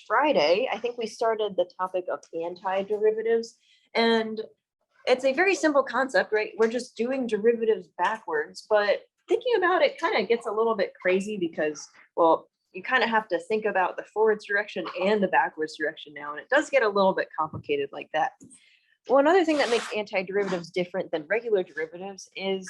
Friday, I think we started the topic of antiderivatives, and it's a very simple concept, right? We're just doing derivatives backwards, but thinking about it kind of gets a little bit crazy because, well, you kind of have to think about the forwards direction and the backwards direction now, and it does get a little bit complicated like that. Well, another thing that makes antiderivatives different than regular derivatives is,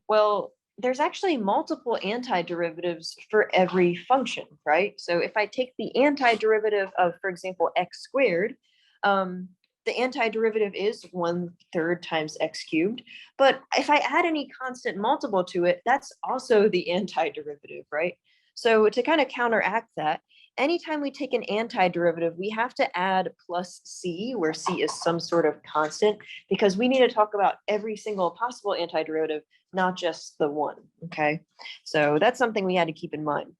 well, there's actually multiple antiderivatives for every function, right? So if I take the antiderivative of, for example, x squared, the antiderivative is 1/3 times x cubed. But if I add any constant multiple to it, that's also the antiderivative, right? So to kind of counteract that, anytime we take an antiderivative, we have to add plus c, where c is some sort of constant, because we need to talk about every single possible antiderivative, not just the one, okay? So that's something we had to keep in mind.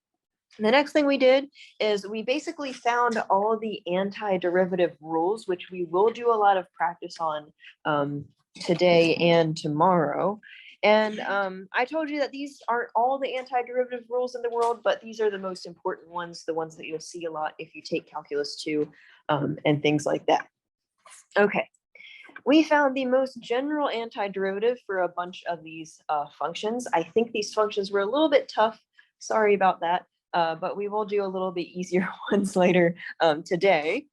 The next thing we did is we basically found all the antiderivative rules, which we will do a lot of practice on today and tomorrow. And I told you that these aren't all the antiderivative rules in the world, but these are the most important ones, the ones that you'll see a lot if you take Calculus 2 and things like that. Okay, we found the most general antiderivative for a bunch of these functions. I think these functions were a little bit tough. Sorry about that. But we will do a little bit easier ones later today.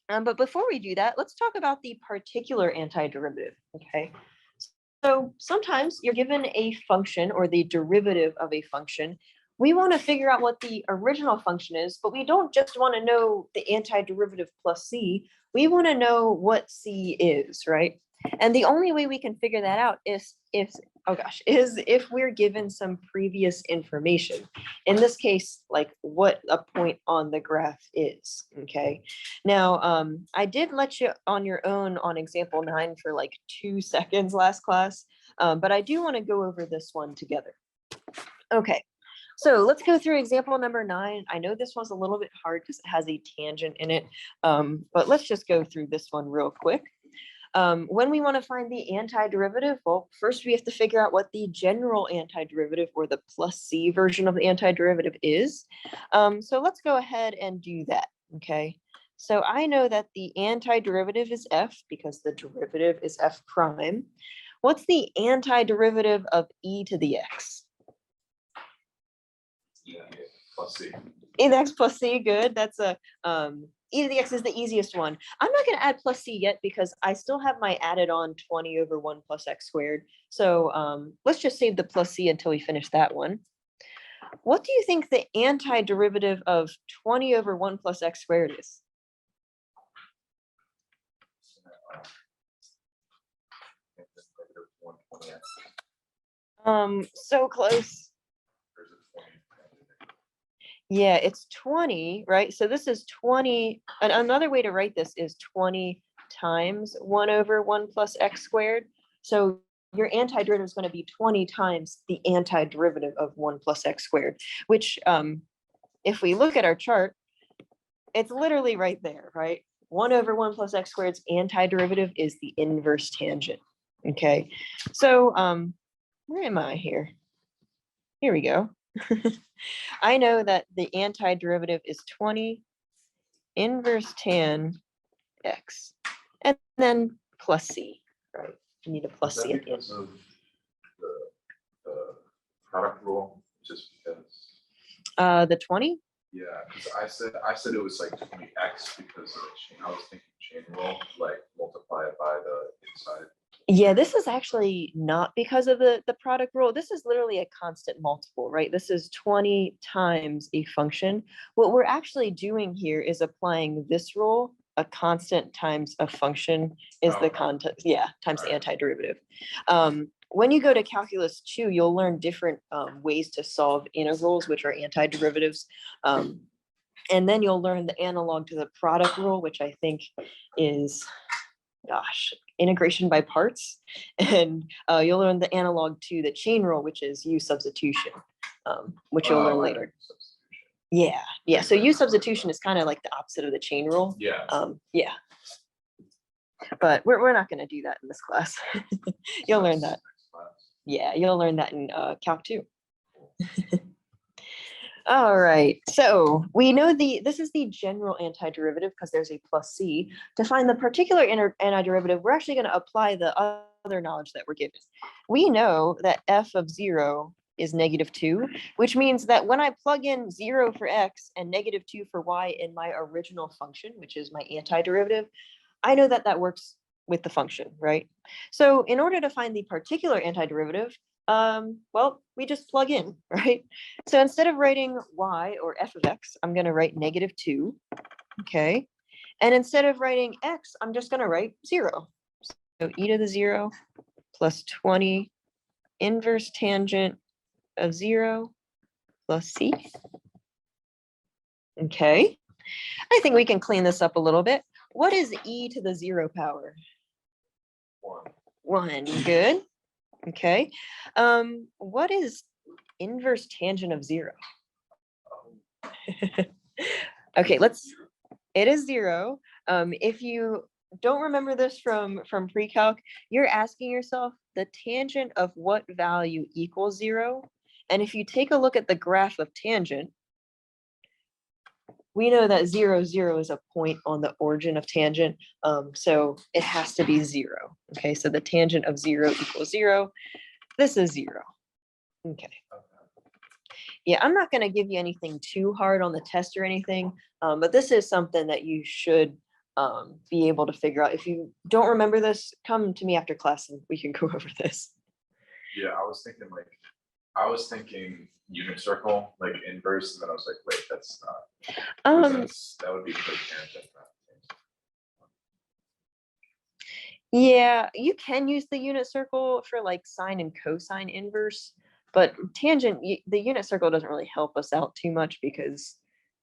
But before we do that, let's talk about the particular antiderivative, okay? So sometimes you're given a function or the derivative of a function. We want to figure out what the original function is, but we don't just want to know the antiderivative plus c. We want to know what c is, right? And the only way we can figure that out is if we're given some previous information. In this case, like what a point on the graph is, okay? Now, I did let you on your own on example 9 for like 2 seconds last class, but I do want to go over this one together. Okay, so let's go through example number 9. I know this one's a little bit hard because it has a tangent in it, but let's just go through this one real quick. When we want to find the antiderivative, well, first we have to figure out what the general antiderivative or the plus c version of the antiderivative is. So let's go ahead and do that, okay? So I know that the antiderivative is f because the derivative is f prime. What's the antiderivative of e to the x? Yeah, plus c. E to the x plus c, good. That's a e to the x is the easiest one. I'm not going to add plus c yet because I still have my added on 20 over 1 plus x squared. So let's just save the plus c until we finish that one. What do you think the antiderivative of 20 over 1 plus x squared is? So close. Yeah, it's 20, right? So this is 20. And another way to write this is 20 times 1 over 1 plus x squared. So your antiderivative is going to be 20 times the antiderivative of 1 plus x squared, which if we look at our chart, it's literally right there, right? 1 over 1 plus x squared's antiderivative is the inverse tangent, okay? So where am I here? Here we go. I know that the antiderivative is 20 inverse tan x, and then plus c, right? You need a plus c at the end. Because of the product rule, just because. The 20? Yeah, because I said it was like 20x because of the chain. I was thinking chain rule, like multiply it by the inside. Yeah, this is actually not because of the product rule. This is literally a constant multiple, right? This is 20 times a function. What we're actually doing here is applying this rule, a constant times a function is the content, yeah, times the antiderivative. When you go to Calculus 2, you'll learn different ways to solve integrals, which are antiderivatives. And then you'll learn the analog to the product rule, which I think is, gosh, integration by parts. And you'll learn the analog to the chain rule, which is U substitution, which you'll learn later. Yeah. So U substitution is kind of like the opposite of the chain rule. Yeah. But we're not going to do that in this class. You'll learn that. Yeah, you'll learn that in Calc 2. All right, so we know this is the general antiderivative because there's a plus c. To find the particular antiderivative, we're actually going to apply the other knowledge that we're given. We know that f of 0 is -2, which means that when I plug in 0 for x and -2 for y in my original function, which is my antiderivative, I know that that works with the function, right? So in order to find the particular antiderivative, well, we just plug in, right? So instead of writing y or f of x, I'm going to write -2, okay? And instead of writing x, I'm just going to write 0. So e to the 0 plus 20 inverse tangent of 0 plus c. Okay, I think we can clean this up a little bit. What is e to the 0 power? 1, good. Okay. What is inverse tangent of 0? Okay, it is 0. If you don't remember this from pre-calc, you're asking yourself the tangent of what value equals 0. And if you take a look at the graph of tangent, we know that 0, 0 is a point on the origin of tangent. So it has to be 0. Okay, so the tangent of 0 equals 0. This is 0. Okay. Yeah, I'm not going to give you anything too hard on the test or anything, but this is something that you should be able to figure out. If you don't remember this, come to me after class and we can go over this. Yeah, I was thinking unit circle, like inverse, and then I was like, wait, that's not. That would be cotangent. Yeah, you can use the unit circle for like sine and cosine inverse, but tangent, the unit circle doesn't really help us out too much because,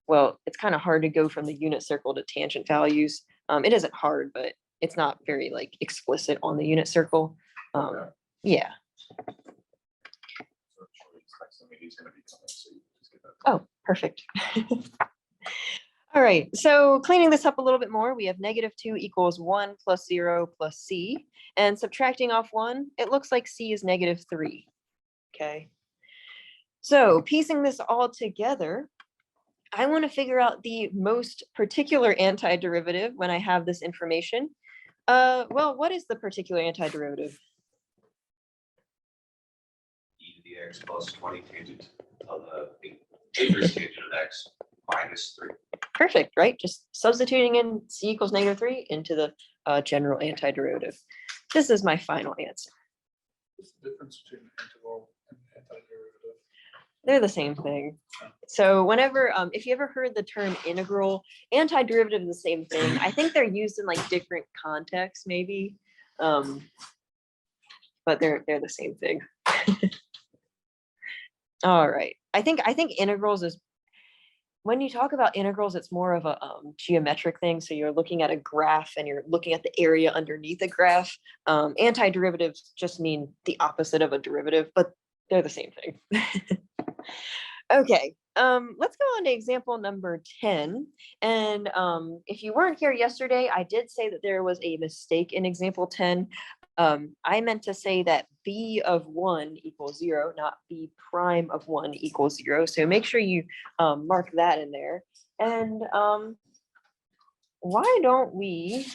well, it's kind of hard to go from the unit circle to tangent values. It isn't hard, but it's not very like explicit on the unit circle. Okay. Yeah. Oh, perfect. All right, so cleaning this up a little bit more, we have -2 equals 1 plus 0 plus c, and subtracting off 1, it looks like c is -3. Okay. So piecing this all together, I want to figure out the most particular antiderivative when I have this information. Well, what is the particular antiderivative? E to the x plus 20 tangent of the inverse tangent of x minus 3. Perfect, right? Just substituting in c equals -3 into the general antiderivative. This is my final answer. What's the difference between integral and antiderivative? They're the same thing. So whenever, if you ever heard the term integral, antiderivative is the same thing. I think they're used in like different contexts, maybe, but they're the same thing. All right. I think integrals is, when you talk about integrals, it's more of a geometric thing. So you're looking at a graph and you're looking at the area underneath a graph. Antiderivatives just mean the opposite of a derivative, but they're the same thing. Okay, let's go on to example number 10. And if you weren't here yesterday, I did say that there was a mistake in example 10. I meant to say that b of 1 equals 0, not b prime of 1 equals 0. So make sure you mark that in there. And why don't we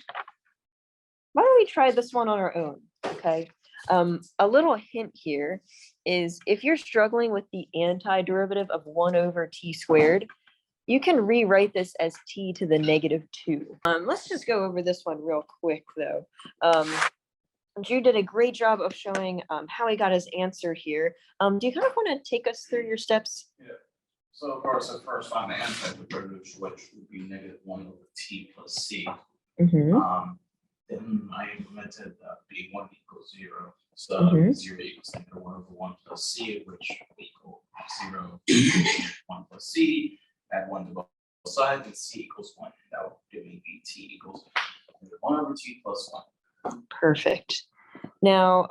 try this one on our own? Okay. A little hint here is if you're struggling with the antiderivative of 1 over t squared, you can rewrite this as t to the -2. Let's just go over this one real quick though. Drew did a great job of showing how he got his answer here. Do you kind of want to take us through your steps? Yeah. So of course, at first find the antiderivative, which would be -1 over t plus c. Mm-hmm. Then I implemented b1 equals 0. So 0 equals -1 over 1 plus c, which will equal 0 1 plus c. Add 1 to both sides, and c equals 1. That will give me t equals 1 over t plus 1. Perfect. Now,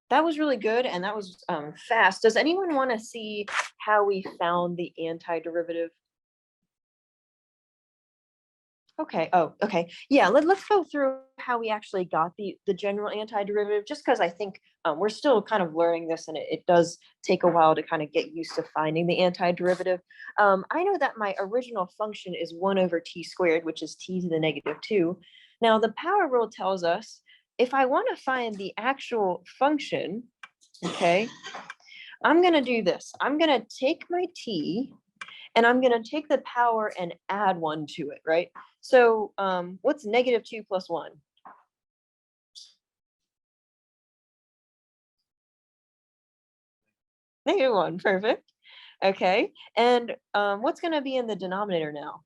that was really good, and that was fast. Does anyone want to see how we found the antiderivative? Okay. Oh, okay. Yeah. Let's go through how we actually got the general antiderivative, just because I think we're still kind of learning this, and it does take a while to kind of get used to finding the antiderivative. I know that my original function is 1/t², which is t to the -2. Now the power rule tells us if I want to find the actual function, okay, I'm gonna do this. I'm gonna take my t and I'm gonna take the power and add 1 to it, right? So what's -2 plus 1? -1, perfect. Okay, and what's gonna be in the denominator now?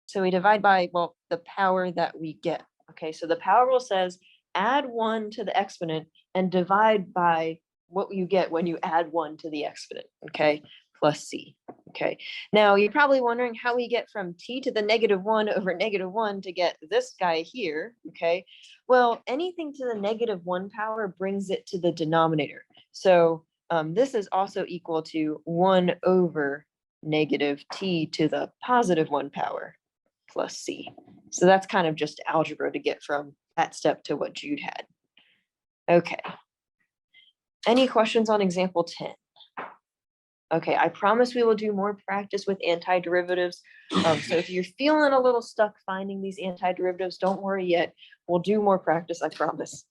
So we divide by, well, the power that we get. Okay, so the power rule says add 1 to the exponent and divide by what you get when you add 1 to the exponent, okay, plus c. Okay, now you're probably wondering how we get from t to the -1 over -1 to get this guy here, okay? Well, anything to the -1 power brings it to the denominator. So this is also equal to 1 over -t to the +1 power plus c. So that's kind of just algebra to get from that step to what Jude had. Okay. Any questions on example 10? Okay, I promise we will do more practice with antiderivatives. So if you're feeling a little stuck finding these antiderivatives, don't worry yet. We'll do more practice, I promise.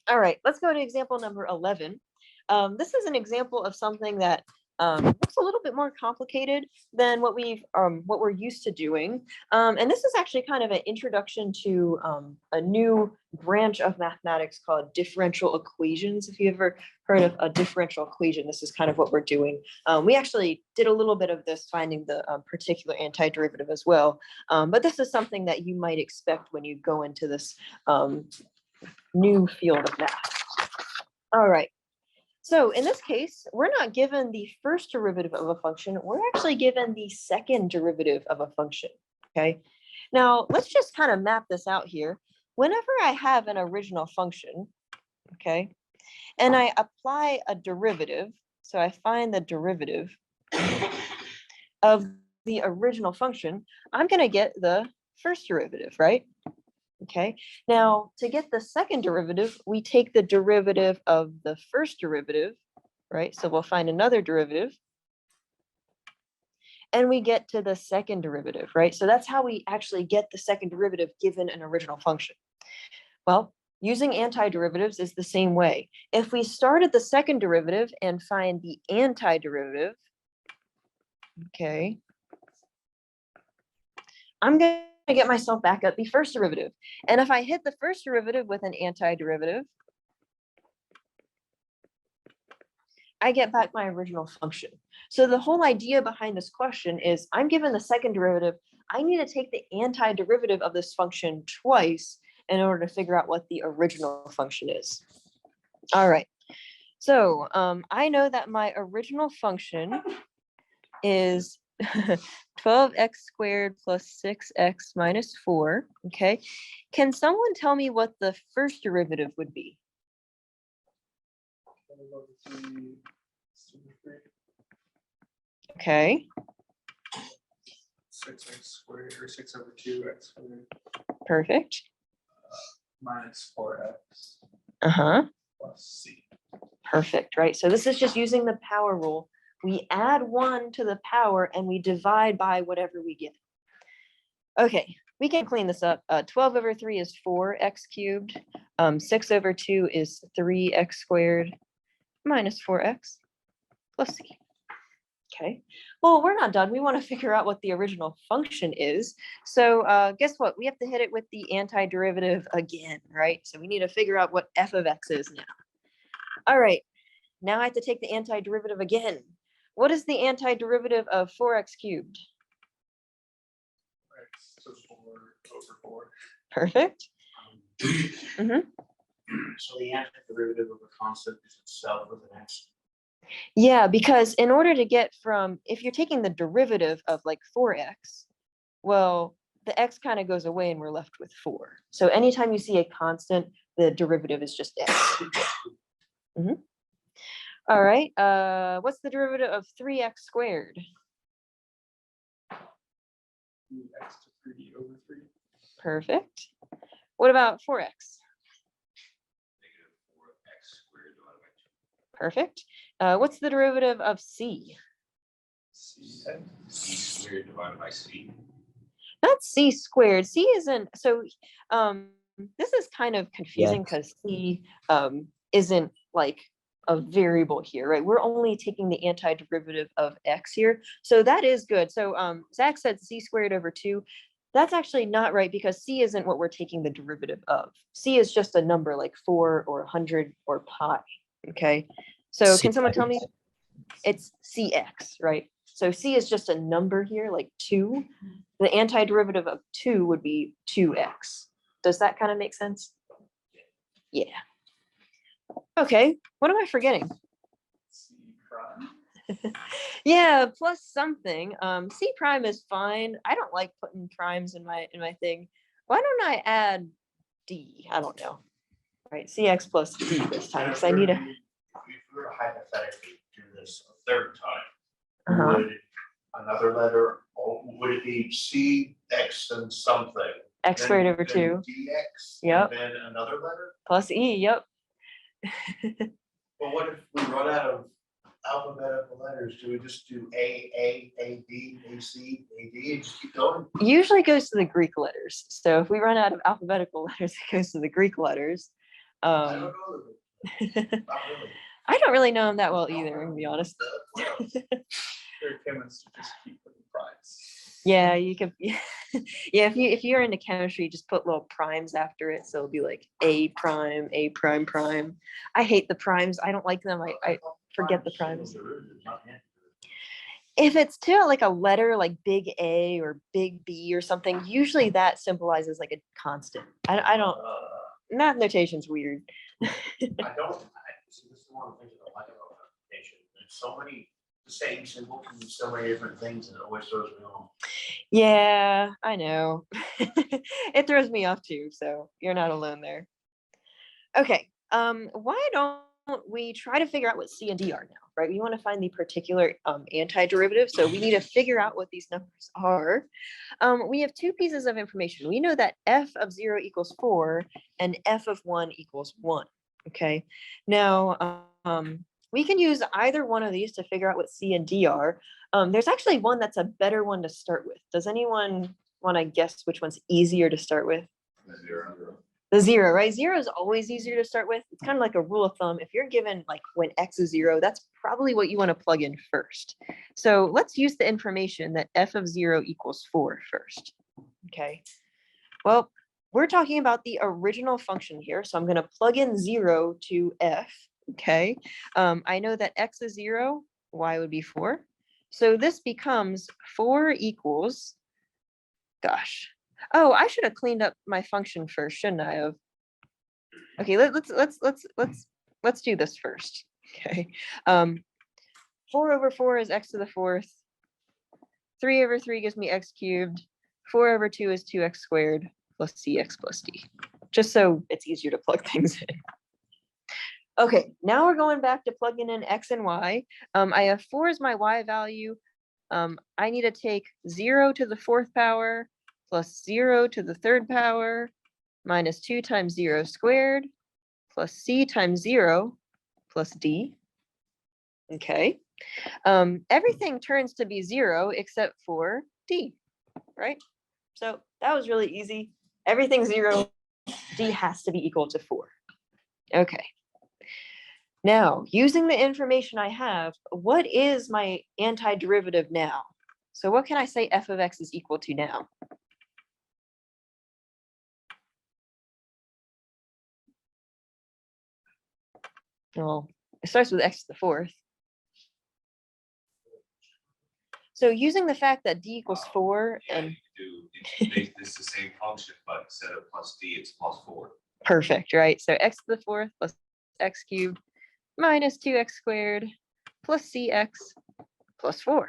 All right, let's go to example number 11. This is an example of something that looks a little bit more complicated than what we're used to doing. And this is actually kind of an introduction to a new branch of mathematics called differential equations. If you ever heard of a differential equation, this is kind of what we're doing. We actually did a little bit of this finding the particular antiderivative as well. But this is something that you might expect when you go into this new field of math. All right. So in this case, we're not given the first derivative of a function, we're actually given the second derivative of a function, okay? Now, let's just kind of map this out here. Whenever I have an original function, okay, and I apply a derivative, so I find the derivative of the original function, I'm gonna get the first derivative, right? Okay, now to get the second derivative, we take the derivative of the first derivative, right? So we'll find another derivative and we get to the second derivative, right? So that's how we actually get the second derivative given an original function. Well, using antiderivatives is the same way. If we start at the second derivative and find the antiderivative, okay, I'm going to get myself back at the first derivative. And if I hit the first derivative with an antiderivative, I get back my original function. So the whole idea behind this question is I'm given the second derivative. I need to take the antiderivative of this function twice in order to figure out what the original function is. All right. So I know that my original function is 12x² plus 6x minus 4. Okay. Can someone tell me what the first derivative would be? Okay. 6x² or 6/2x². Perfect. Minus 4x Uh-huh. plus c. Perfect, right? So this is just using the power rule. We add 1 to the power and we divide by whatever we get. Okay, we can clean this up. 12/3 is 4x³ 6/2 is 3x² minus 4x plus c. Okay, well, we're not done. We want to figure out what the original function is. So guess what? We have to hit it with the antiderivative again, right? So we need to figure out what f of x is now. All right, now I have to take the antiderivative again. What is the antiderivative of 4x³? X, so 4/4. Perfect. So the antiderivative of a constant is itself with an x. Yeah, because in order to get from, if you're taking the derivative of like 4x, well, the x kind of goes away and we're left with 4. So anytime you see a constant, the derivative is just x. All right, what's the derivative of 3x²? 2x to 3 over 3. Perfect. What about 4x? -4x² divided by 2. Perfect. What's the derivative of c? C² divided by c. Not c squared. C isn't, so this is kind of confusing because c isn't like a variable here, right? We're only taking the antiderivative of x here. So that is good. So Zach said c squared over 2. That's actually not right because c isn't what we're taking the derivative of. C is just a number like 4 or 100 or pi. Okay. So can someone tell me? It's cx, right? So c is just a number here, like 2. The antiderivative of 2 would be 2x. Does that kind of make sense? Yeah. Okay, what am I forgetting? C prime. Yeah, plus something. C prime is fine. I don't like putting primes in my thing. Why don't I add d? I don't know. Right, cx plus d this time because I need a. If we were to hypothetically do this a third time, Uh-huh. would another letter, or would it be C, X and something? X squared over 2 DX? Yep. And then another letter? plus e. Yep. But what if we run out of alphabetical letters? Do we just do A, B, A, C, A, D, and just keep going? Usually goes to the Greek letters. So if we run out of alphabetical letters, it goes to the Greek letters. I don't know. Not really. I don't really know them that well either, to be honest. What else? Their chemists just keep putting primes. Yeah, you could. Yeah, if you're into chemistry, just put little primes after it, so it'll be like A prime, A prime prime. I hate the primes. I don't like them. I forget the primes. If it's to like a letter like big A or big B or something, usually that symbolizes like a constant. I don't. Math notation's weird. I don't, see, this is one of the things that I like about computation. There's so many, the same symbol can mean so many different things and it always throws me off. Yeah, I know. It throws me off too, so you're not alone there. Okay, why don't we try to figure out what C and D are now, right? We want to find the particular antiderivative, so we need to figure out what these numbers are. We have 2 pieces of information. We know that f of 0 equals 4 and f of 1 equals 1, okay? Now, we can use either one of these to figure out what C and D are. There's actually one that's a better one to start with. Does anyone want to guess which one's easier to start with? 0. The 0, right? 0 is always easier to start with. It's kind of like a rule of thumb. If you're given like when x is 0, that's probably what you want to plug in first. So let's use the information that f of 0 equals 4 first. Okay. Well, we're talking about the original function here. So I'm going to plug in 0 to f. Okay. I know that x is 0, y would be 4. So this becomes 4 equals, gosh. Oh, I should have cleaned up my function first, shouldn't I have? Okay, let's do this first. Okay. 4 over 4 is x to the 4th. 3 over 3 gives me x cubed. 4 over 2 is 2x squared plus cx plus d. Just so it's easier to plug things in. Okay, now we're going back to plugging in x and y. I have 4 as my y value. I need to take 0 to the 4th power plus 0 to the 3rd power minus 2 times 0 squared plus c times 0 plus d. Okay. Everything turns to be 0 except for d, right? So that was really easy. Everything's 0. D has to be equal to 4. Okay. Now, using the information I have, what is my antiderivative now? So what can I say f of x is equal to now? Well, it starts with x to the 4th. So using the fact that d equals 4 and It's the same function, but instead of plus d, it's plus 4. perfect, right? So x to the 4th plus x cubed minus 2x squared plus cx plus 4.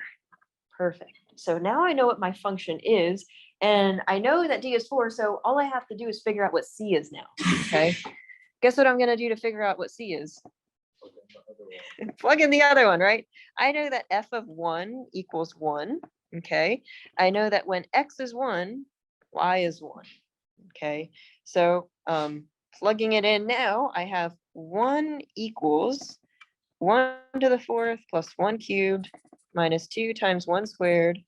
Perfect. So now I know what my function is, and I know that d is 4, so all I have to do is figure out what c is now, okay? Guess what I'm going to do to figure out what c is? Plug in the other one, right? I know that f of 1 equals 1. Okay, I know that when x is 1, y is 1. Okay, so plugging it in now, I have 1 equals 1 to the 4th plus 1 cubed minus 2 times 1 squared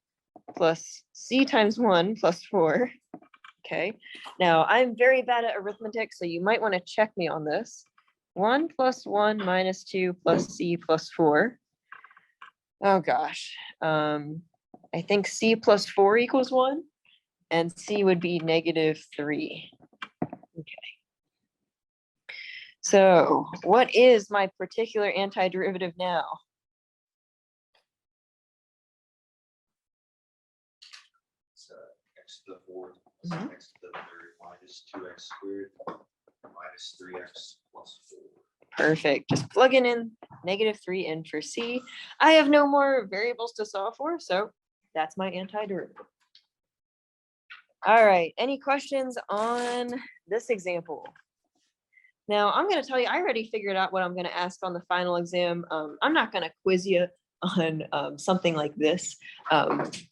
plus c times 1 plus 4. Okay, now I'm very bad at arithmetic, so you might want to check me on this. 1 plus 1 minus 2 plus c plus 4. Oh gosh, I think c plus 4 equals 1, and c would be -3. Okay. So what is my particular antiderivative now? So x to the fourth, Mhm. x to the third, minus 2x squared, minus 3x plus 4. Perfect. Just plugging in -3 in for c. I have no more variables to solve for, so that's my antiderivative. All right, any questions on this example? Now, I'm going to tell you, I already figured out what I'm going to ask on the final exam. I'm not going to quiz you on something like this.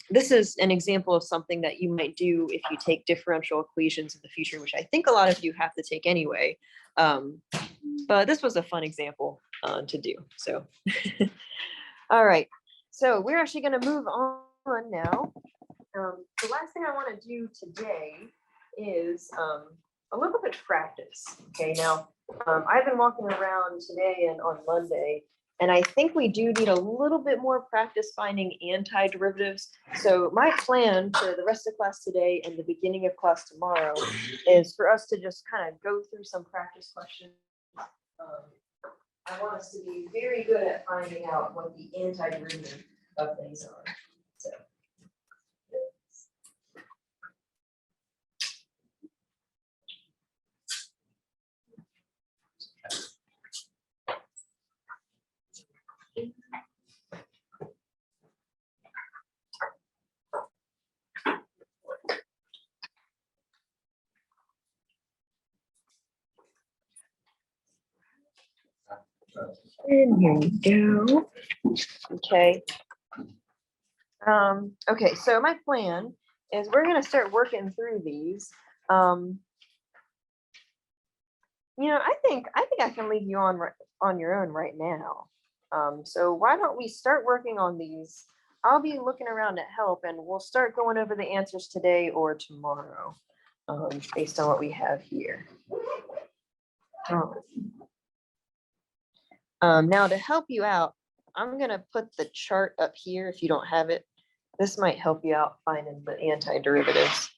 This is an example of something that you might do if you take differential equations in the future, which I think a lot of you have to take anyway. But this was a fun example to do. So, all right. So we're actually going to move on now. The last thing I want to do today is a little bit of practice. Okay, now I've been walking around today and on Monday, and I think we do need a little bit more practice finding antiderivatives. So my plan for the rest of class today and the beginning of class tomorrow is for us to just kind of go through some practice questions. I want us to be very good at finding out what the antiderivative of things are. So. And here we go. Okay. Okay, so my plan is we're gonna start working through these. I think I can leave you on your own right now. So why don't we start working on these? I'll be looking around at help, and we'll start going over the answers today or tomorrow, based on what we have here. Now to help you out, I'm gonna put the chart up here if you don't have it. This might help you out finding the antiderivatives.